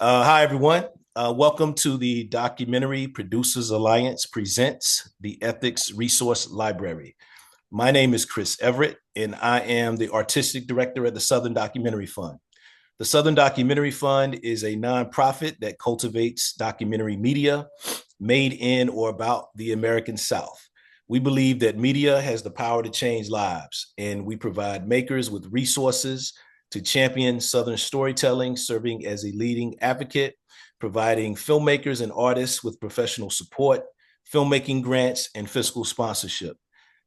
Hi, everyone. Welcome to the Documentary Producers Alliance presents the Ethics Resource Library. My name is Chris Everett, and I am the Artistic Director at the Southern Documentary Fund. The Southern Documentary Fund is a nonprofit that cultivates documentary media made in or about the American South. We believe that media has the power to change lives, and we provide makers with resources to champion Southern storytelling, serving as a leading advocate, providing filmmakers and artists with professional support, filmmaking grants, and fiscal sponsorship.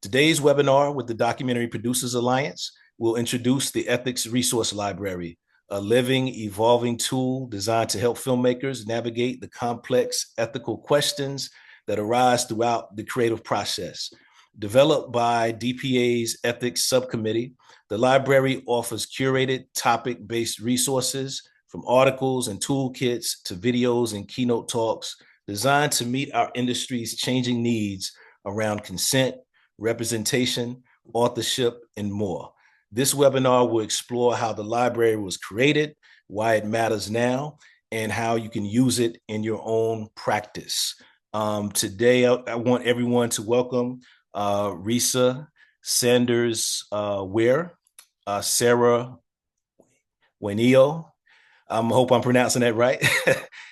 Today's webinar with the Documentary Producers Alliance will introduce the Ethics Resource Library, a living, evolving tool designed to help filmmakers navigate the complex ethical questions that arise throughout the creative process. Developed by DPA's Ethics Subcommittee, the library offers curated topic-based resources from articles and toolkits to videos and keynote talks designed to meet our industry's changing needs around consent, representation, authorship, and more. This webinar will explore how the library was created, why it matters now, and how you can use it in your own practice. Today, I want everyone to welcome Risa Sanders Weir, Sarah Wenio. I hope I'm pronouncing that right.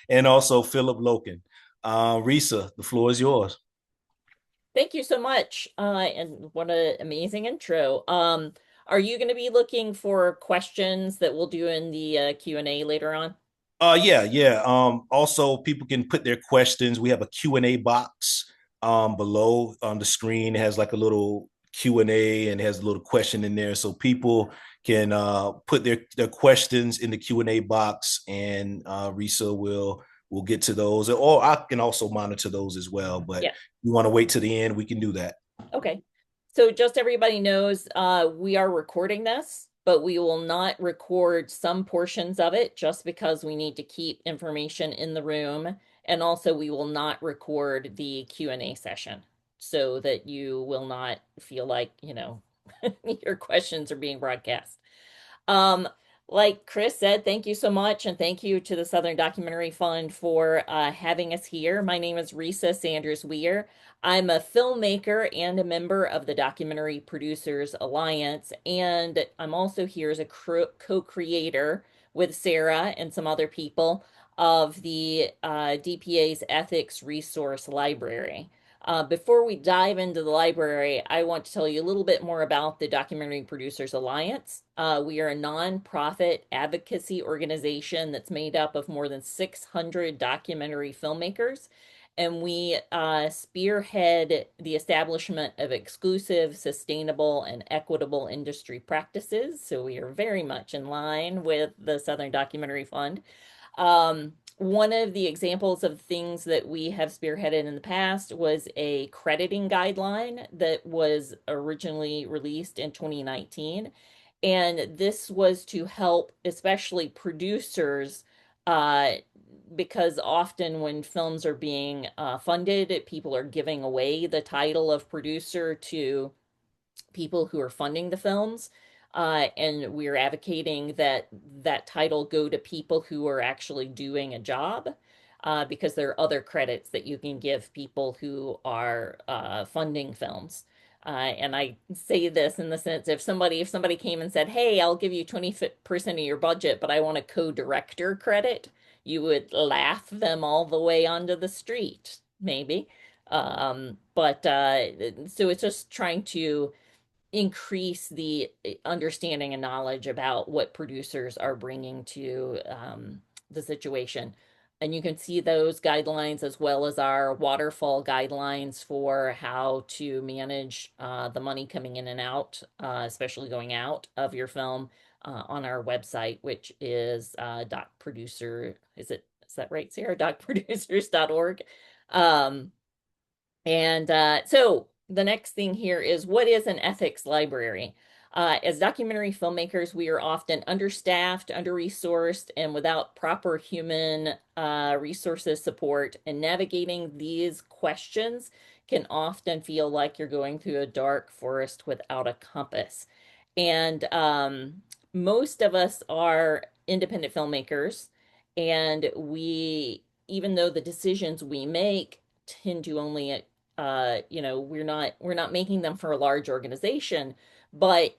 And also Philip Loken. Risa, the floor is yours. Thank you so much. And what an amazing intro. Are you going to be looking for questions that we'll do in the Q&A later on? Yeah. Also people can put their questions. We have a Q&A box below on the screen. It has like a little Q&A and has a little question in there. So people can put their questions in the Q&A box and Risa will get to those. Or I can also monitor those as well. But Yeah. if you want to wait to the end, we can do that. Okay. So just everybody knows, we are recording this, but we will not record some portions of it just because we need to keep information in the room. And also we will not record the Q&A session so that you will not feel like, your questions are being broadcast. Um, like Chris said, thank you so much, and thank you to the Southern Documentary Fund for having us here. My name is Risa Sanders Weir. I'm a filmmaker and a member of the Documentary Producers Alliance, and I'm also here as a co-creator with Sarah and some other people of the DPA's Ethics Resource Library. Before we dive into the library, I want to tell you a little bit more about the Documentary Producers Alliance. We are a nonprofit advocacy organization that's made up of more than 600 documentary filmmakers, and we spearhead the establishment of exclusive, sustainable, and equitable industry practices. So we are very much in line with the Southern Documentary Fund. One of the examples of things that we have spearheaded in the past was a crediting guideline that was originally released in 2019. And this was to help, especially producers, uh, because often when films are being funded, people are giving away the title of producer to people who are funding the films. And we're advocating that that title go to people who are actually doing a job, because there are other credits that you can give people who are funding films. And I say this in the sense if somebody came and said, "Hey, I'll give you 20% of your budget, but I want a co-director credit," you would laugh them all the way onto the street, maybe. But so it's just trying to increase the understanding and knowledge about what producers are bringing to the situation. And you can see those guidelines as well as our waterfall guidelines for how to manage the money coming in and out, especially going out of your film, on our website, which is dot producer. Is that right, Sarah? Producers.org. Um, and so the next thing here is, what is an ethics library? As documentary filmmakers, we are often understaffed, under-resourced, and without proper human resources support. And navigating these questions can often feel like you're going through a dark forest without a compass. And most of us are independent filmmakers, And even though the decisions we make tend to only, we're not making them for a large organization, but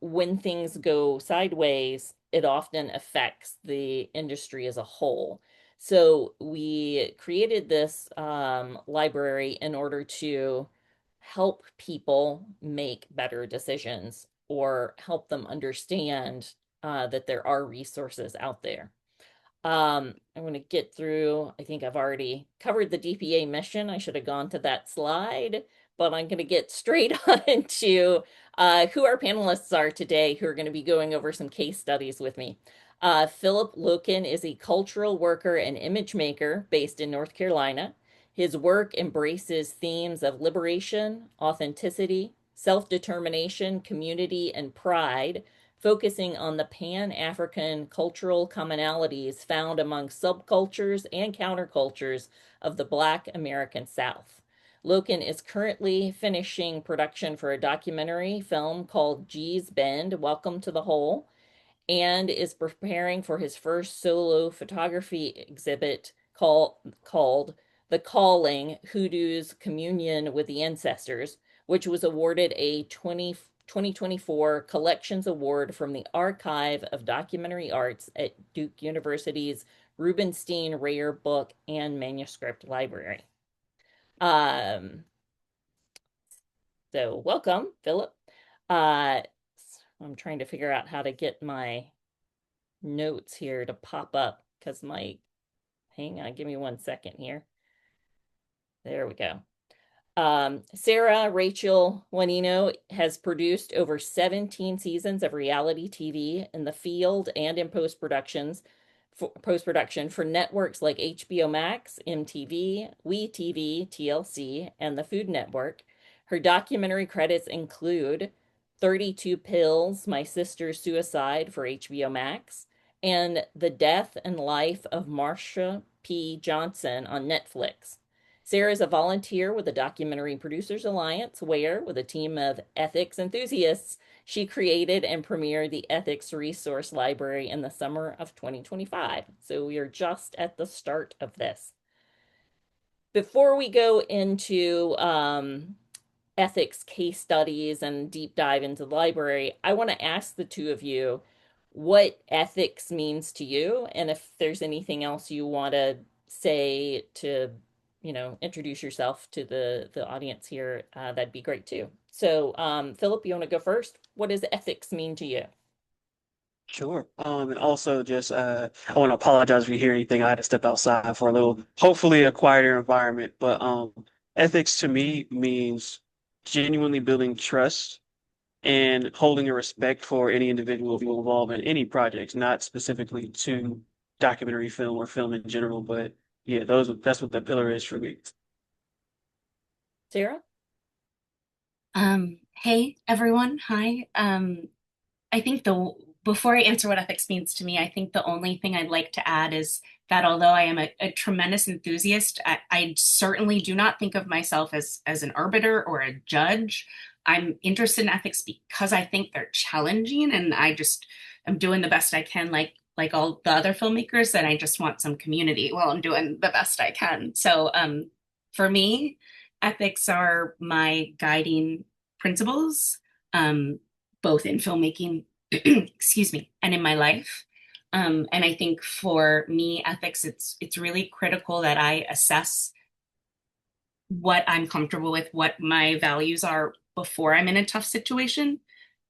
when things go sideways, it often affects the industry as a whole. So we created this library in order to help people make better decisions or help them understand that there are resources out there. I'm going to get through. I think I've already covered the DPA mission. I should have gone to that slide, but I'm going to get straight on to who our panelists are today, who are going to be going over some case studies with me. Philip Loken is a cultural worker and image maker based in North Carolina. His work embraces themes of liberation, authenticity, self determination, community, and pride, focusing on the Pan-African cultural commonalities found among subcultures and countercultures of the Black American South. Loken is currently finishing production for a documentary film called G's Bend, Welcome to the Hole, and is preparing for his first solo photography exhibit called The Calling: Hoodoo's Communion with the Ancestors, which was awarded a 2024 Collections Award from the Archive of Documentary Arts at Duke University's Rubenstein Rare Book and Manuscript Library. So welcome, Philip. Uh, I'm trying to figure out how to get my notes here to pop up because hang on, give me 1 second here. There we go. Sarah Rachel Juanino has produced over 17 seasons of reality TV in the field and in post-production for networks like HBO Max, MTV, WeTV, TLC, and the Food Network. Her documentary credits include 32 Pills, My Sister's Suicide for HBO Max, and The Death and Life of Marsha P. Johnson on Netflix. Sarah is a volunteer with the Documentary Producers Alliance, where, with a team of ethics enthusiasts, she created and premiered the Ethics Resource Library in the summer of 2025. So we are just at the start of this. Before we go into ethics case studies and deep dive into the library, I want to ask the two of you what ethics means to you, and if there's anything else you want to say to, introduce yourself to the audience here, that'd be great too. So, Philip, you want to go first? What does ethics mean to you? Sure. And also just I want to apologize if you hear anything. I had to step outside for a little, hopefully a quieter environment. But ethics to me means genuinely building trust and holding a respect for any individual who involved in any projects, not specifically to documentary film or film in general, but yeah, that's what the pillar is for me. Sarah? Hey everyone. Hi. I think the before I answer what ethics means to me, I think the only thing I'd like to add is that although I am a tremendous enthusiast, I certainly do not think of myself as an arbiter or a judge. I'm interested in ethics because I think they're challenging, and I just am doing the best I can, like all the other filmmakers, and I just want some community while I'm doing the best I can. So for me, ethics are my guiding principles, both in filmmaking, excuse me, and in my life. And I think for me, ethics, it's really critical that I assess what I'm comfortable with, what my values are before I'm in a tough situation,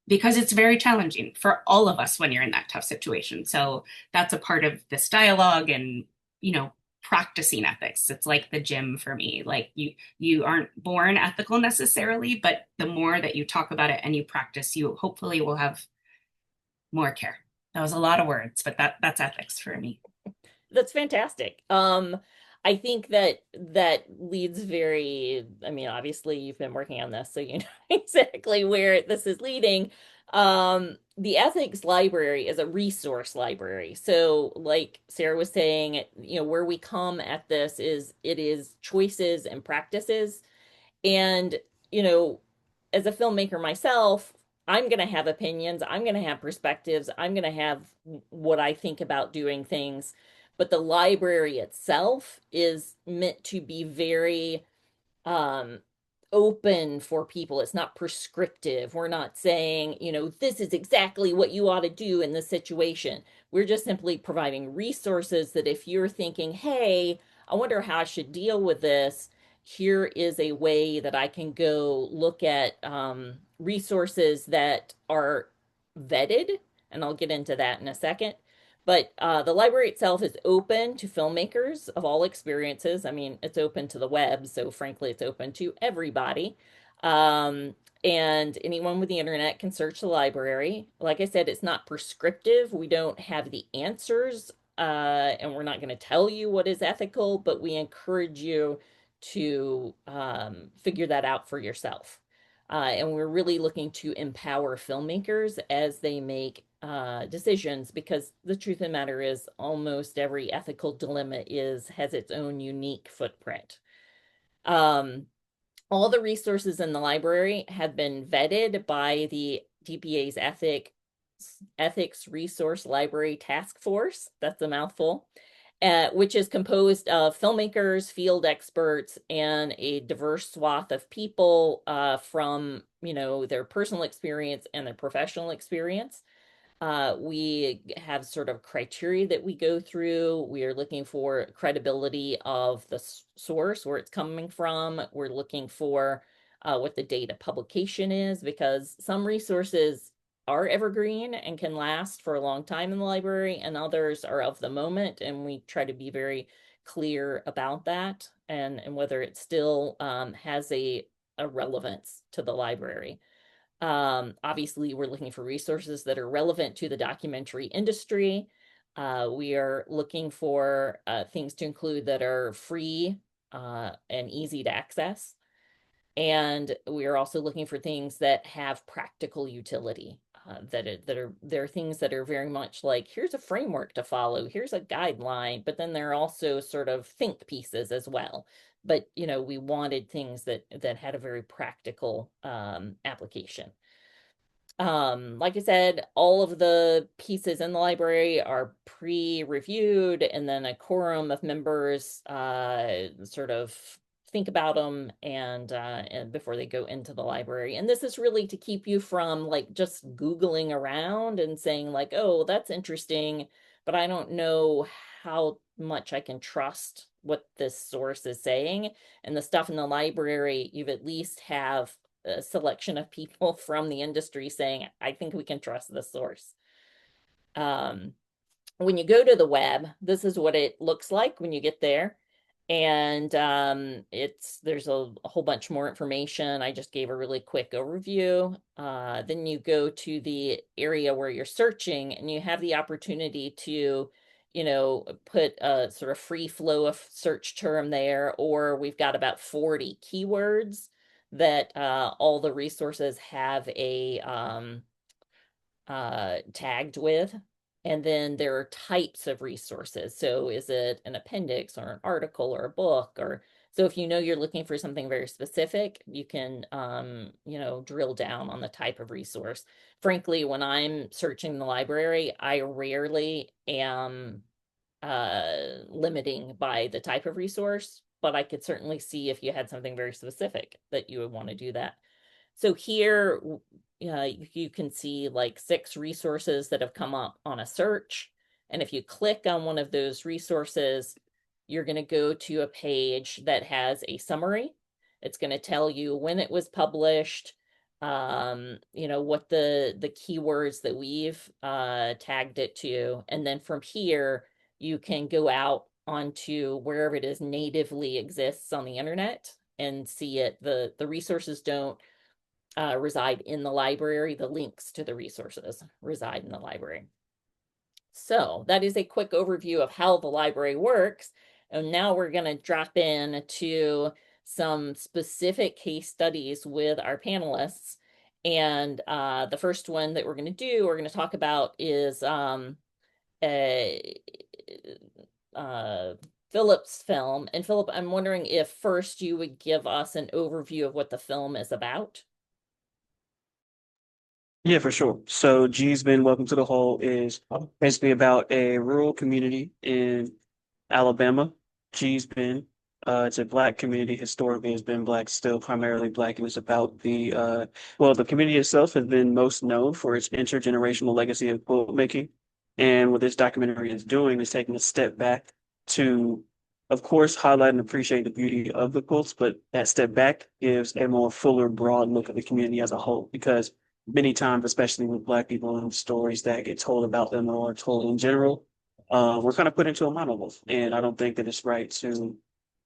because it's very challenging for all of us when you're in that tough situation. So that's a part of this dialogue and, practicing ethics. It's like the gym for me. Like you aren't born ethical necessarily, but the more that you talk about it and you practice, you hopefully will have more care. That was a lot of words, but that's ethics for me. That's fantastic. I think that leads I mean, obviously you've been working on this, so you know exactly where this is leading. The ethics library is a resource library. So like Sarah was saying, where we come at this is it is choices and practices. And, you know, as a filmmaker myself, I'm going to have opinions, I'm going to have perspectives, I'm going to have what I think about doing things. but the library itself is meant to be very um open for people. It's not prescriptive. We're not saying, this is exactly what you ought to do in this situation. We're just simply providing resources that if you're thinking, hey, I wonder how I should deal with this, here is a way that I can go look at resources that are vetted, and I'll get into that in a second. But the library itself is open to filmmakers of all experiences. I mean, it's open to the web, so frankly, it's open to everybody. Um, and anyone with the internet can search the library. Like I said, it's not prescriptive. We don't have the answers, and we're not going to tell you what is ethical, but we encourage you to figure that out for yourself. And we're really looking to empower filmmakers as they make decisions, because the truth of the matter is almost every ethical dilemma has its own unique footprint. All the resources in the library have been vetted by the DPA's Ethics Resource Library Task Force. That's a mouthful. Which is composed of filmmakers, field experts, and a diverse swath of people from, their personal experience and their professional experience. We have sort of criteria that we go through. We are looking for credibility of the source, where it's coming from. We're looking for what the date of publication is, because some resources are evergreen and can last for a long time in the library, and others are of the moment, and we try to be very clear about that, and whether it still has a relevance to the library. Obviously, we're looking for resources that are relevant to the documentary industry. We are looking for things to include that are free and easy to access. And we are also looking for things that have practical utility, there are things that are very much like, here's a framework to follow, here's a guideline, but then there are also sort of think pieces as well. But we wanted things that had a very practical application. Like I said, all of the pieces in the library are pre-reviewed, and then a quorum of members sort of think about them and before they go into the library. And this is really to keep you from like just Googling around and saying like, oh, that's interesting, but I don't know how much I can trust what this source is saying. And the stuff in the library, you've at least have a selection of people from the industry saying, I think we can trust this source. When you go to the web, this is what it looks like when you get there. And there's a whole bunch more information. I just gave a really quick overview. Then you go to the area where you're searching, and you have the opportunity to, put a sort of free flow of search term there, or we've got about 40 keywords that all the resources have a tagged with. And then there are types of resources. So is it an appendix or an article or a book? Or so if you're looking for something very specific, you can drill down on the type of resource. Frankly, when I'm searching the library, I rarely am limiting by the type of resource, but I could certainly see if you had something very specific that you would want to do that. So here you can see like 6 resources that have come up on a search. And if you click on one of those resources, you're going to go to a page that has a summary. It's going to tell you when it was published, what the keywords that we've tagged it to. And then from here, you can go out onto wherever it is natively exists on the internet and see it. The resources don't reside in the library. The links to the resources reside in the library. So that is a quick overview of how the library works. And now we're going to drop in to some specific case studies with our panelists. And the first one that we're going to talk about is Philip's film. And Philip, I'm wondering if first you would give us an overview of what the film is about. Yeah, for sure. So G's been Welcome to the Hole is basically about a rural community in Alabama. G's been. It's a Black community. Historically, has been Black, still primarily Black. It was about the community itself has been most known for its intergenerational legacy of quilt making. And what this documentary is doing is taking a step back to, of course, highlight and appreciate the beauty of the quilts, but that step back gives a more fuller, broad look at the community as a whole. Because many times, especially with Black people and stories that get told about them or told in general, we're kind of put into a monolith. And I don't think that it's right to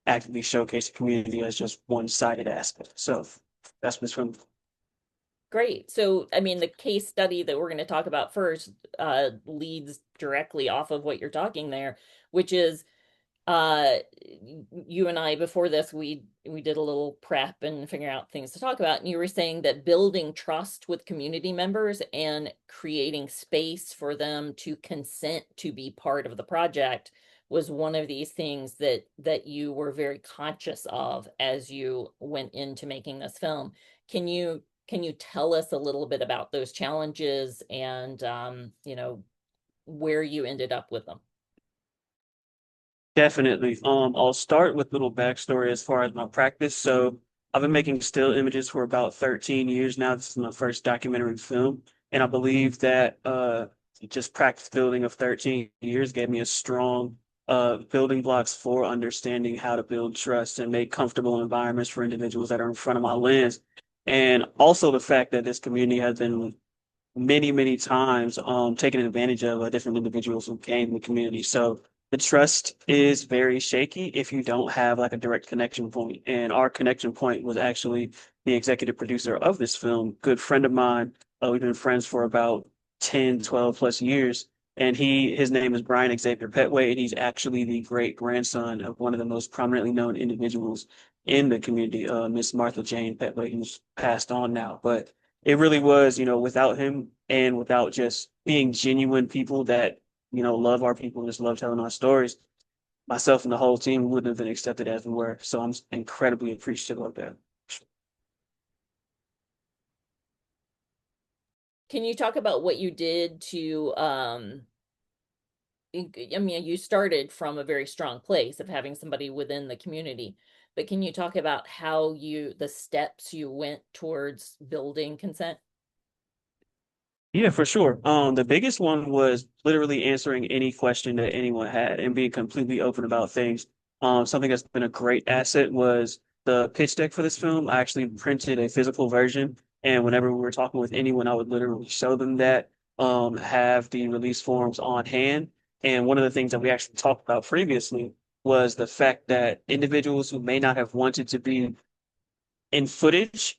actively showcase the community as just one-sided aspect. So that's what's from. Great. So, I mean, the case study that we're going to talk about first leads directly off of what you're talking there, which is uh you and I before this we did a little prep and figuring out things to talk about, and you were saying that building trust with community members and creating space for them to consent to be part of the project was one of these things that you were very conscious of as you went into making this film. Can you tell us a little bit about those challenges and where you ended up with them? Definitely. I'll start with a little backstory as far as my practice. So I've been making still images for about 13 years now. This is my first documentary film. And I believe that just practice building of 13 years gave me a strong building blocks for understanding how to build trust and make comfortable environments for individuals that are in front of my lens. And also the fact that this community has been many, many times taken advantage of different individuals who came in the community. So the trust is very shaky if you don't have like a direct connection point. And our connection point was actually the executive producer of this film, good friend of mine. We've been friends for about 10, 12 plus years. And his name is Brian Xavier Petway, and he's actually the great grandson of one of the most prominently known individuals in the community, Miss Martha Jane Petway, who's passed on now. But it really was, without him and without just being genuine people that, love our people and just love telling our stories, myself and the whole team wouldn't have been accepted as we were. So I'm incredibly appreciative of that. Can you talk about what you did to I mean, you started from a very strong place of having somebody within the community, but can you talk about how the steps you went towards building consent? Yeah, for sure. The biggest one was literally answering any question that anyone had and being completely open about things. Something that's been a great asset was the pitch deck for this film. I actually printed a physical version, and whenever we were talking with anyone, I would literally show them that, have the release forms on hand. And one of the things that we actually talked about previously was the fact that individuals who may not have wanted to be in footage,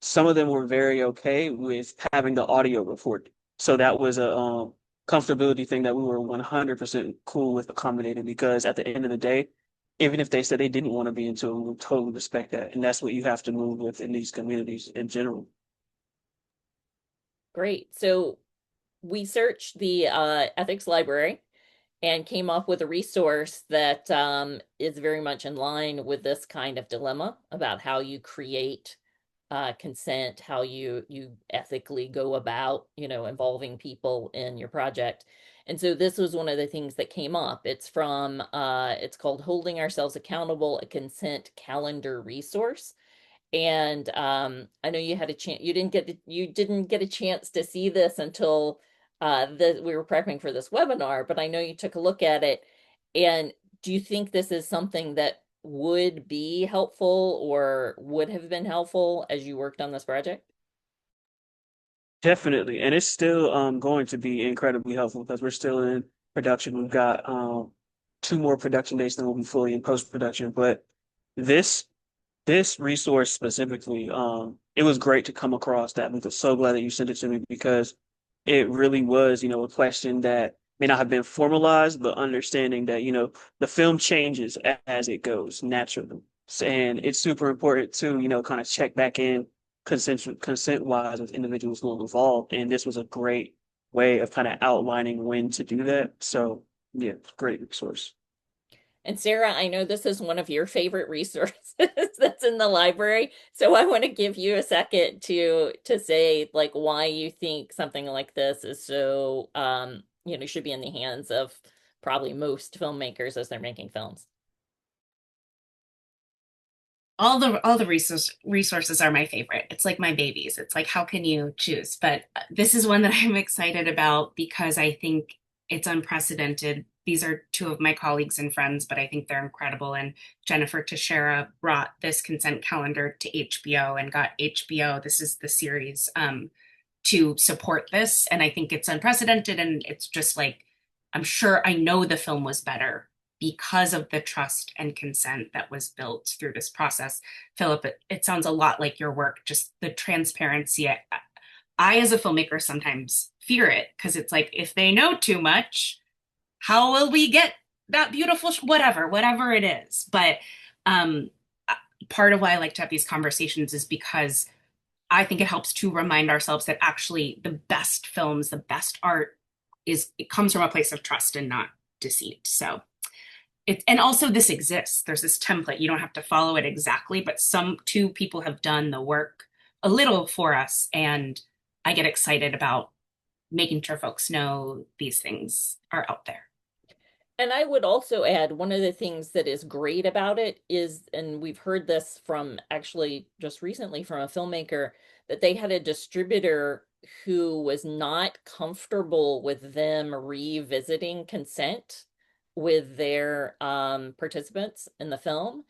some of them were very okay with having the audio recorded. So that was a comfortability thing that we were 100% cool with accommodating, because at the end of the day, even if they said they didn't want to be into it, we would totally respect that. And that's what you have to move with in these communities in general. Great. So we searched the ethics library and came up with a resource that is very much in line with this kind of dilemma about how you create consent, how you ethically go about, involving people in your project. And so this was one of the things that came up. It's called Holding Ourselves Accountable, a Consent Calendar Resource. And I know you had a chance, you didn't get a chance to see this until we were prepping for this webinar, but I know you took a look at it. And do you think this is something that would be helpful or would have been helpful as you worked on this project? Definitely. And it's still going to be incredibly helpful because we're still in production. We've got two more production days, then we'll be fully in post-production. But this this resource specifically, it was great to come across that. I'm so glad that you sent it to me, because it really was, a question that may not have been formalized, but understanding that, the film changes as it goes naturally. And it's super important to, kind of check back in consent wise with individuals who are involved. And this was a great way of kind of outlining when to do that. So yeah, great resource. And Sarah, I know this is one of your favorite resources that's in the library. So I want to give you a second to say like why you think something like this is so should be in the hands of probably most filmmakers as they're making films. All the resources are my favorite. It's like my babies. It's like, how can you choose? But this is one that I'm excited about because I think it's unprecedented. These are two of my colleagues and friends, but I think they're incredible. And Jennifer Teixeira brought this consent calendar to HBO and got HBO, this is the series, to support this. And I think it's unprecedented. And it's just like, I know the film was better because of the trust and consent that was built through this process. Philip, it sounds a lot like your work, just the transparency. I, as a filmmaker, sometimes fear it because it's like, if they know too much, how will we get that beautiful, whatever it is. But um, part of why I like to have these conversations is because I think it helps to remind ourselves that actually the best films, the best art it comes from a place of trust and not deceit. So and also this exists. There's this template. You don't have to follow it exactly, but some two people have done the work a little for us. And I get excited about making sure folks know these things are out there. And I would also add one of the things that is great about it is, and we've heard this from actually just recently from a filmmaker, that they had a distributor who was not comfortable with them revisiting consent with their participants in the film.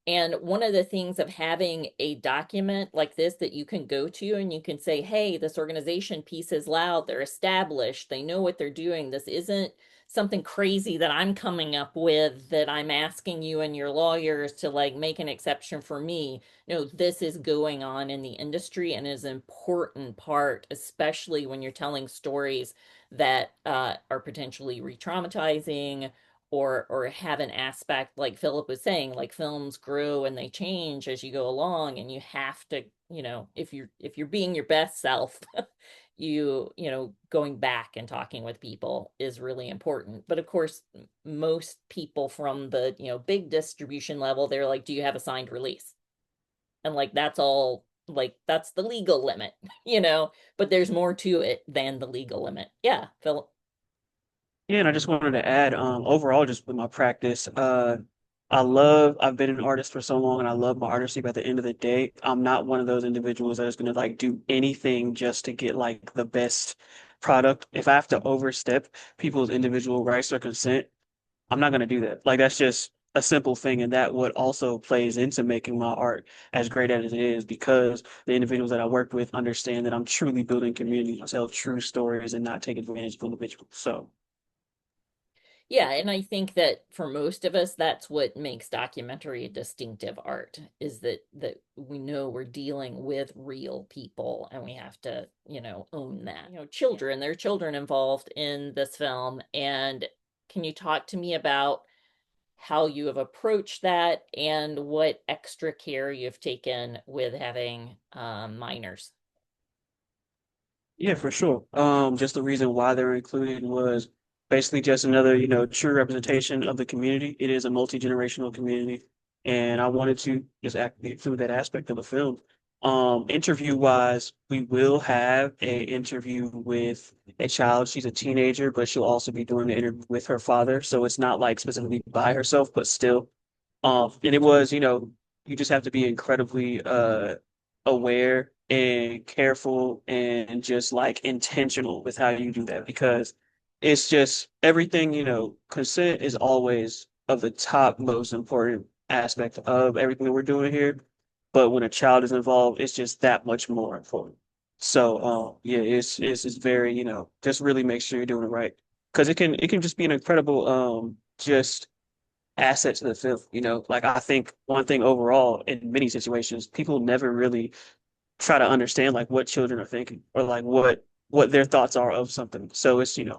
And one of the things of having a document like this that you can go to and you can say, hey, this organization piece is loud, they're established, they know what they're doing. This isn't something crazy that I'm coming up with that I'm asking you and your lawyers to like make an exception for me. No, this is going on in the industry and is an important part, especially when you're telling stories that are potentially re-traumatizing or have an aspect like Philip was saying, like films grow and they change as you go along, and you have to, if you're being your best self, going back and talking with people is really important. But of course, most people from the, big distribution level, they're like, do you have a signed release? And like that's all, like that's the legal limit, but there's more to it than the legal limit. Yeah, Philip. Yeah, and I just wanted to add, overall, just with my practice, I've been an artist for so long and I love my artistry, but at the end of the day, I'm not one of those individuals that is going to like do anything just to get like the best product. If I have to overstep people's individual rights or consent, I'm not going to do that. Like that's just a simple thing. And that what also plays into making my art as great as it is because the individuals that I work with understand that I'm truly building community, tell true stories and not take advantage of individuals. So. Yeah, and I think that for most of us, that's what makes documentary a distinctive art, is that we know we're dealing with real people and we have to, own that. There are children involved in this film. And can you talk to me about how you have approached that and what extra care you've taken with having minors? Yeah, for sure. Just the reason why they're included was basically just another, true representation of the community. It is a multi-generational community, and I wanted to just include that aspect of the film. Interview wise, we will have a interview with a child. She's a teenager, but she'll also be doing the interview with her father. So it's not like specifically by herself, but still. And it was, you just have to be incredibly aware and careful and just like intentional with how you do that because it's just everything, consent is always of the top most important aspect of everything that we're doing here. But when a child is involved, it's just that much more important. So yeah, it's very, just really make sure you're doing it right. Because it can just be an incredible just asset to the film. Like I think one thing overall in many situations, people never really try to understand like what children are thinking or like what their thoughts are of something. So it's yeah.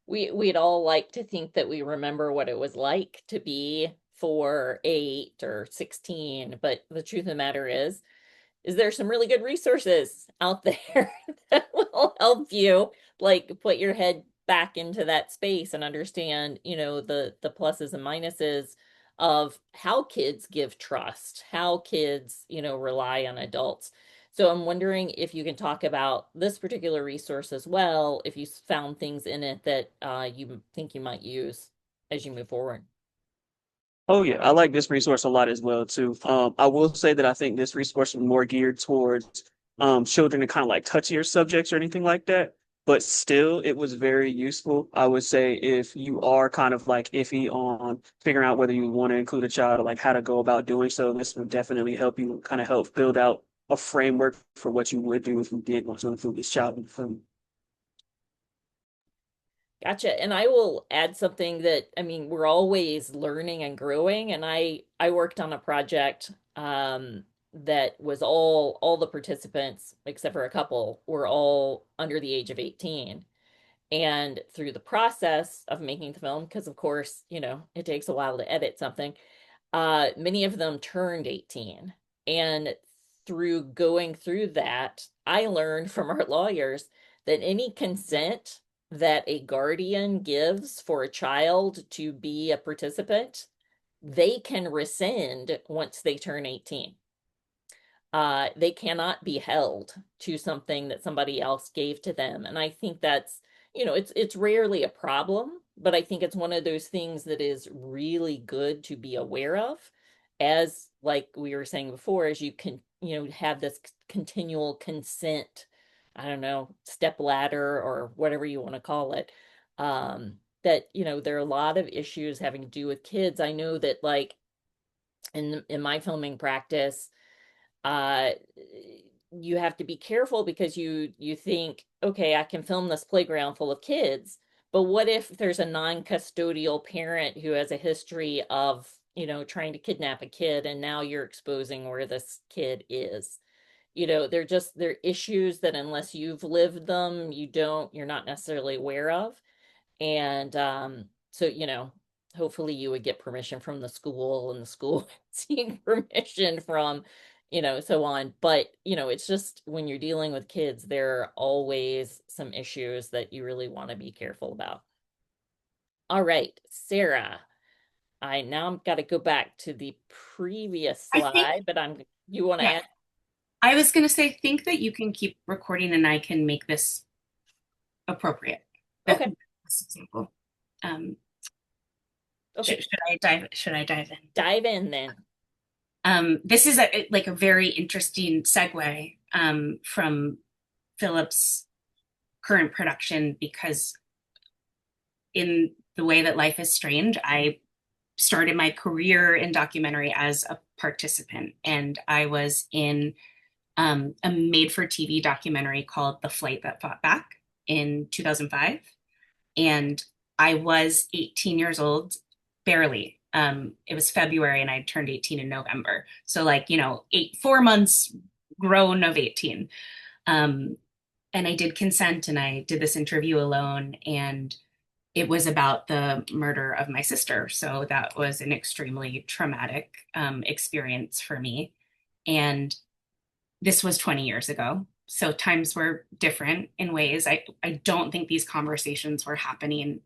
We'd all like to think that we remember what it was like to be 4, 8, or 16, but the truth of the matter is there some really good resources out there that will help you like put your head back into that space and understand, the pluses and minuses of how kids give trust, how kids, rely on adults. So I'm wondering if you can talk about this particular resource as well, if you found things in it that you think you might use as you move forward. Oh yeah, I like this resource a lot as well too. I will say that I think this resource is more geared towards children and kind of like touchier subjects or anything like that. But still, it was very useful. I would say if you are kind of like iffy on figuring out whether you want to include a child or like how to go about doing so, this would definitely help you kind of help build out a framework for what you would do if you did want to include this child in the film. Gotcha. And I will add something that, I mean, we're always learning and growing. And I worked on a project that was all the participants, except for a couple, were all under the age of 18. And through the process of making the film, because of course, it takes a while to edit something, many of them turned 18. And through going through that, I learned from our lawyers that any consent that a guardian gives for a child to be a participant, they can rescind once they turn 18. They cannot be held to something that somebody else gave to them. And I think that's, it's rarely a problem, but I think it's one of those things that is really good to be aware of, as like we were saying before, as you can, have this continual consent, I don't know, step ladder or whatever you want to call it. That, there are a lot of issues having to do with kids. I know that like in my filming practice, uh you have to be careful because you think, okay, I can film this playground full of kids, but what if there's a non-custodial parent who has a history of, trying to kidnap a kid, and now you're exposing where this kid is. They're issues that unless you've lived them, you're not necessarily aware of. And so, hopefully you would get permission from the school, and the school seeking permission from, so on. But, it's just when you're dealing with kids, there are always some issues that you really want to be careful about. All right, Sarah, I now got to go back to the previous I think, slide, but you want to yeah, add? I was going to say, think that you can keep recording and I can make this appropriate. Okay. This example. Um, Okay. should I dive in? Dive in then. This is like a very interesting segue from Philip's current production, because in the way that life is strange, I started my career in documentary as a participant, and I was in a made-for-TV documentary called The Flight That Fought Back in 2005, and I was 18 years old, barely. It was February and I turned 18 in November. So like, 4 months grown of 18. And I did consent and I did this interview alone, and it was about the murder of my sister. So that was an extremely traumatic experience for me. And this was 20 years ago. So times were different in ways. I don't think these conversations were happening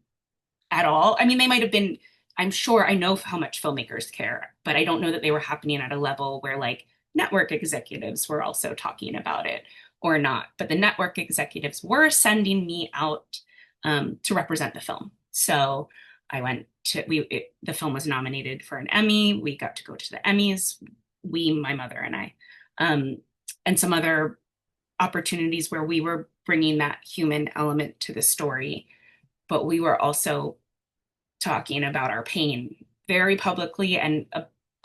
at all. I mean, they might have been, I'm sure I know how much filmmakers care, but I don't know that they were happening at a level where like network executives were also talking about it or not. But the network executives were sending me out to represent the film. So I went to, the film was nominated for an Emmy. We got to go to the Emmys, my mother and I, and some other opportunities where we were bringing that human element to the story, but we were also talking about our pain very publicly, and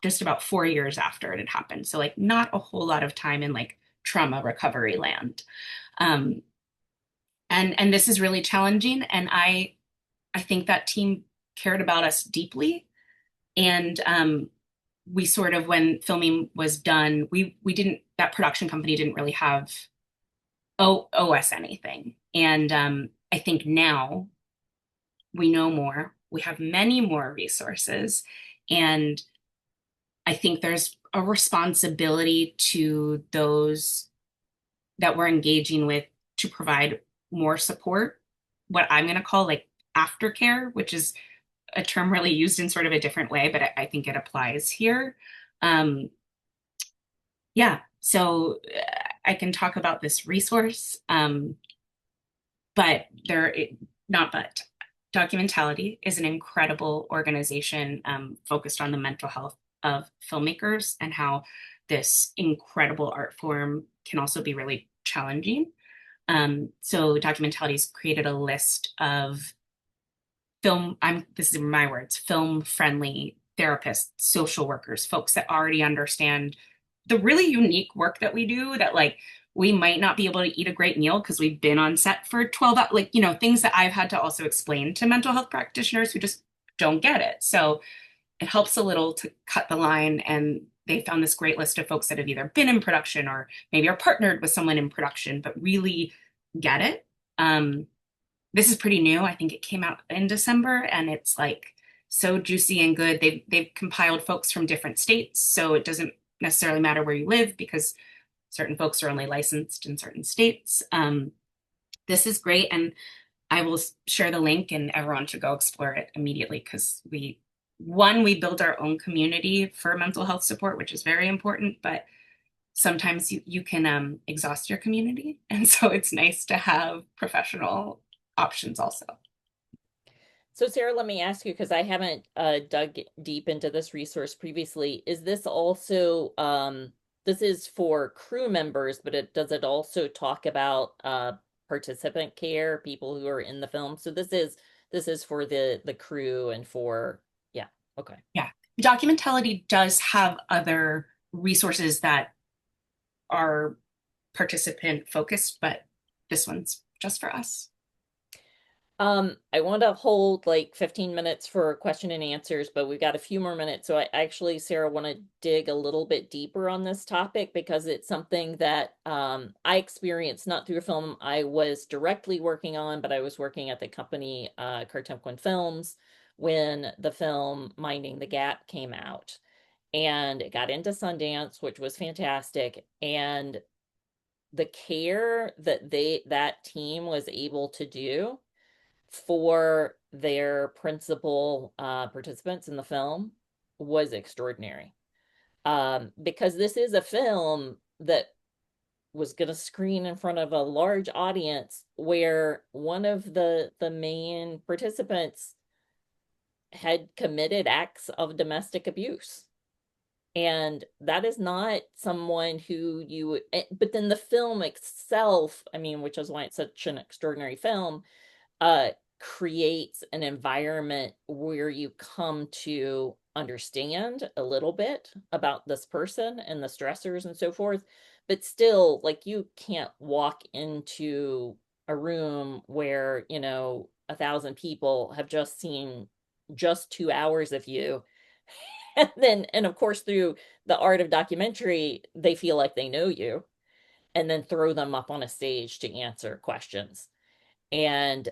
just about 4 years after it had happened. So like not a whole lot of time in like trauma recovery land. And this is really challenging. And I think that team cared about us deeply. And we sort of, when filming was done, that production company didn't really owe us anything. And I think now we know more. We have many more resources. And I think there's a responsibility to those that we're engaging with to provide more support, what I'm going to call like aftercare, which is a term really used in sort of a different way, but I think it applies here. Yeah, so I can talk about this resource, but Documentality is an incredible organization focused on the mental health of filmmakers and how this incredible art form can also be really challenging. So Documentality's created a list of this is my words, film-friendly therapists, social workers, folks that already understand the really unique work that we do, that like we might not be able to eat a great meal because we've been on set for 12 hours, like, things that I've had to also explain to mental health practitioners who just don't get it. So it helps a little to cut the line. And they found this great list of folks that have either been in production or maybe are partnered with someone in production, but really get it. This is pretty new. I think it came out in December, and it's like so juicy and good. They've compiled folks from different states, so it doesn't necessarily matter where you live because certain folks are only licensed in certain states. This is great, and I will share the link, and everyone should go explore it immediately because we build our own community for mental health support, which is very important, but sometimes you can exhaust your community, and so it's nice to have professional options also. So Sarah, let me ask you, because I haven't dug deep into this resource previously. Is this also, this is for crew members, but does it also talk about participant care, people who are in the film? So this is for the crew and for, yeah, okay. Yeah, Documentality does have other resources that are participant focused, but this one's just for us. I want to hold like 15 minutes for question and answers, but we've got a few more minutes. So I actually, Sarah, want to dig a little bit deeper on this topic because it's something that I experienced not through a film I was directly working on, but I was working at the company Cartemquin Films when the film Minding the Gap came out. And it got into Sundance, which was fantastic. And the care that that team was able to do for their principal participants in the film was extraordinary. Because this is a film that was going to screen in front of a large audience where one of the main participants had committed acts of domestic abuse. And that is not someone who but then the film itself, I mean, which is why it's such an extraordinary film, creates an environment where you come to understand a little bit about this person and the stressors and so forth. But still, like, you can't walk into a room where, 1,000 people have just seen just 2 hours of you. And of course, through the art of documentary, they feel like they know you, and then throw them up on a stage to answer questions. And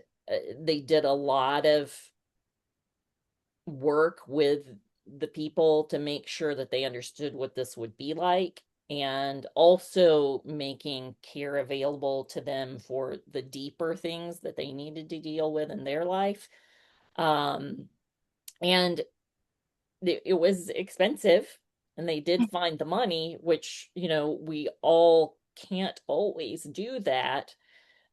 they did a lot of work with the people to make sure that they understood what this would be like, and also making care available to them for the deeper things that they needed to deal with in their life. And it was expensive, and they did find the money, which, we all can't always do that.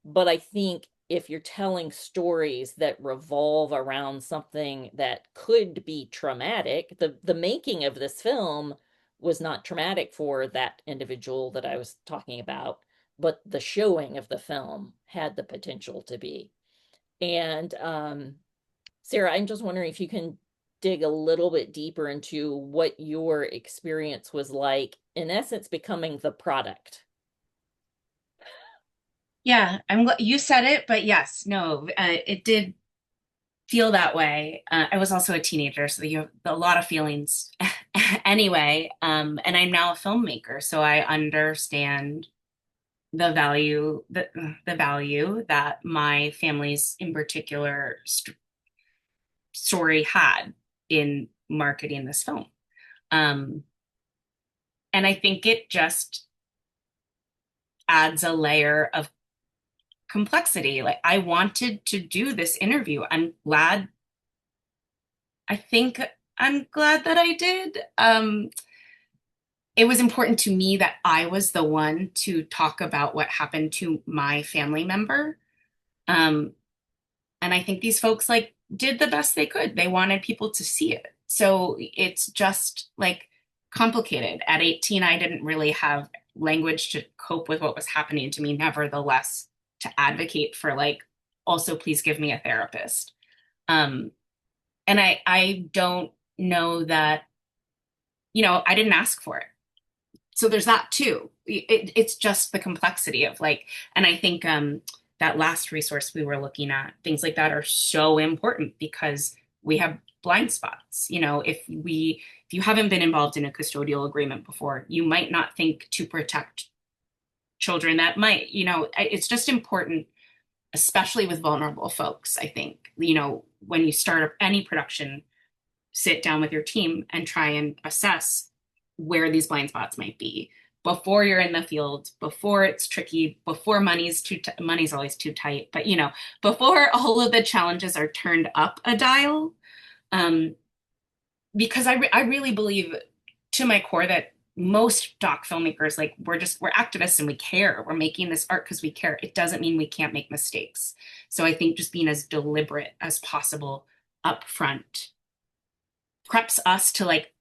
But I think if you're telling stories that revolve around something that could be traumatic, the making of this film was not traumatic for that individual that I was talking about, but the showing of the film had the potential to be. And Sarah, I'm just wondering if you can dig a little bit deeper into what your experience was like, in essence, becoming the product. Yeah, you said it, but yes, no, it did feel that way. I was also a teenager, so you have a lot of feelings anyway. And I'm now a filmmaker, so I understand the value that my family's in particular story had in marketing this film. And I think it just adds a layer of complexity. Like, I wanted to do this interview. I think I'm glad that I did. it was important to me that I was the one to talk about what happened to my family member. Um, and I think these folks like did the best they could. They wanted people to see it. So it's just like complicated. At 18, I didn't really have language to cope with what was happening to me, nevertheless, to advocate for like, also please give me a therapist. Um, and I don't know that, I didn't ask for it. So there's that too. It's just the complexity of like, and I think that last resource we were looking at, things like that are so important because we have blind spots. If you haven't been involved in a custodial agreement before, you might not think to protect children that might, it's just important, especially with vulnerable folks. I think, when you start any production, sit down with your team and try and assess where these blind spots might be before you're in the field, before it's tricky, before money's always too tight, but before all of the challenges are turned up a dial. Because I really believe to my core that most doc filmmakers, like we're activists and we care. We're making this art because we care. It doesn't mean we can't make mistakes. So I think just being as deliberate as possible up front preps us to like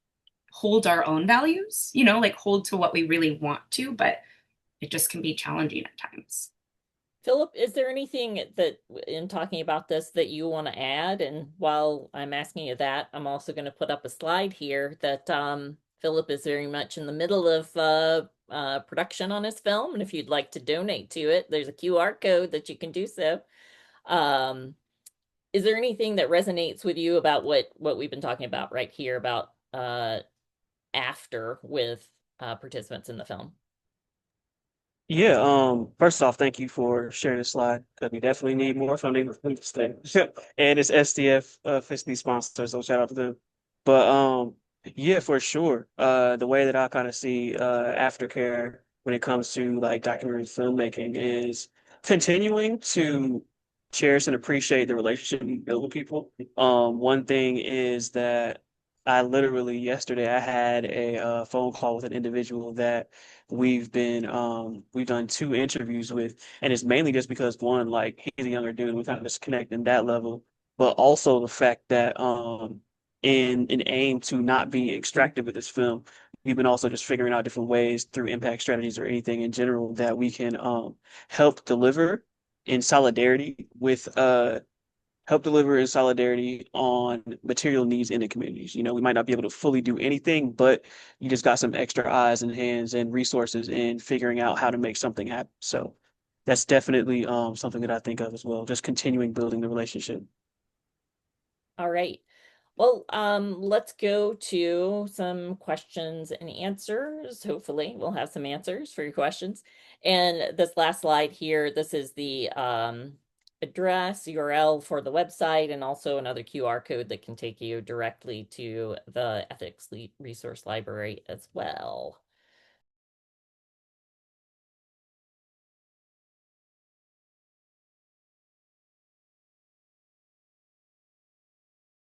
hold our own values, like hold to what we really want to, but it just can be challenging at times. Philip, is there anything that in talking about this that you want to add? And while I'm asking you that, I'm also going to put up a slide here that Philip is very much in the middle of production on his film. And if you'd like to donate to it, there's a QR code that you can do so. Is there anything that resonates with you about what we've been talking about right here about after with participants in the film? Yeah, first off, thank you for sharing the slide because we definitely need more funding for this thing. And it's STF fiscally sponsored, so shout out to them. But yeah, for sure. The way that I kind of see aftercare when it comes to like documentary filmmaking is continuing to cherish and appreciate the relationship you build with people. One thing is that I literally yesterday I had a phone call with an individual that we've done 2 interviews with, and it's mainly just because one, like he's a younger dude, we kind of just connect in that level, but also the fact that in an aim to not be extractive with this film, we've been also just figuring out different ways through impact strategies or anything in general that we can help deliver in solidarity with help deliver in solidarity on material needs in the communities. We might not be able to fully do anything, but you just got some extra eyes and hands and resources in figuring out how to make something happen. So that's definitely something that I think of as well, just continuing building the relationship. All right. Well, let's go to some questions and answers. Hopefully, we'll have some answers for your questions. And this last slide here, this is the address, URL for the website, and also another QR code that can take you directly to the Ethics Resource Library as well.